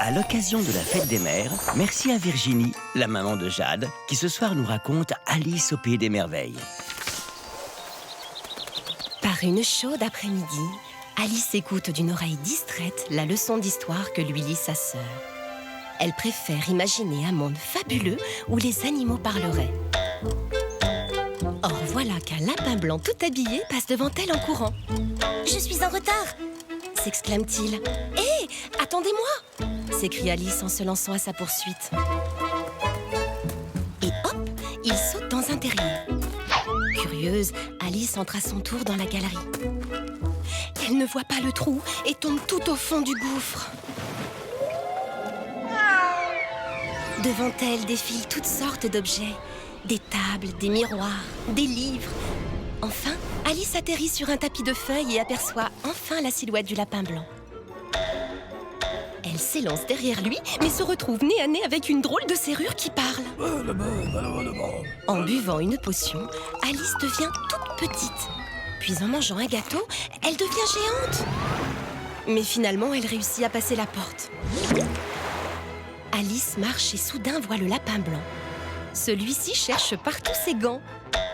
À l'occasion de la fête des mères, merci à Virginie, la maman de Jade, qui ce soir nous raconte Alice au pays des merveilles. Par une chaude après-midi, Alice écoute d'une oreille distraite la leçon d'histoire que lui lit sa sœur. Elle préfère imaginer un monde fabuleux où les animaux parleraient. Or voilà qu'un lapin blanc tout habillé passe devant elle en courant. « Je suis en retard !» s'exclame-t-il. « Hé, attendez-moi !» s'écrie Alice en se lançant à sa poursuite. Et hop, il saute dans un terrier. Curieuse, Alice entre à son tour dans la galerie. Elle ne voit pas le trou et tombe tout au fond du gouffre. Devant elle défilent toutes sortes d'objets. Des tables, des miroirs, des livres. Enfin, Alice atterrit sur un tapis de feuilles et aperçoit enfin la silhouette du lapin blanc. Elle s'élance derrière lui, mais se retrouve nez à nez avec une drôle de serrure qui parle. En buvant une potion, Alice devient toute petite. Puis en mangeant un gâteau, elle devient géante. Mais finalement, elle réussit à passer la porte. Alice marche et soudain voit le lapin blanc. Celui-ci cherche partout ses gants.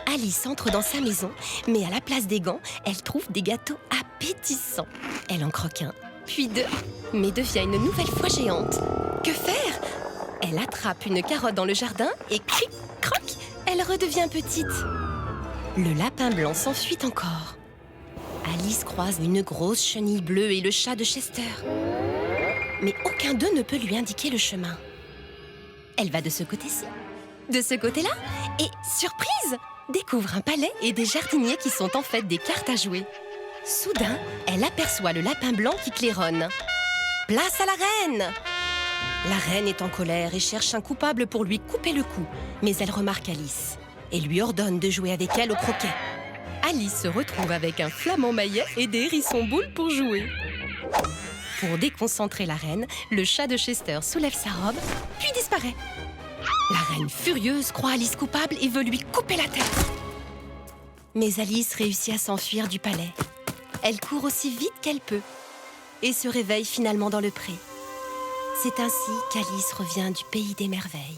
Alice entre dans sa maison, mais à la place des gants, elle trouve des gâteaux appétissants. Elle en croque un, puis deux, mais devient une nouvelle fois géante. Que faire? Elle attrape une carotte dans le jardin et cric, croc, elle redevient petite. Le lapin blanc s'enfuit encore. Alice croise une grosse chenille bleue et le chat de Chester. Mais aucun d'eux ne peut lui indiquer le chemin. Elle va de ce côté-ci, de ce côté-là, et surprise, découvre un palais et des jardiniers qui sont en fait des cartes à jouer. Soudain, elle aperçoit le lapin blanc qui claironne. Place à la reine! La reine est en colère et cherche un coupable pour lui couper le cou, mais elle remarque Alice et lui ordonne de jouer avec elle au croquet. Alice se retrouve avec un flamant maillet et des hérissons boules pour jouer. Pour déconcentrer la reine, le chat de Chester soulève sa robe, puis disparaît. La reine furieuse croit Alice coupable et veut lui couper la tête. Mais Alice réussit à s'enfuir du palais. Elle court aussi vite qu'elle peut et se réveille finalement dans le pré. C'est ainsi qu'Alice revient du pays des merveilles.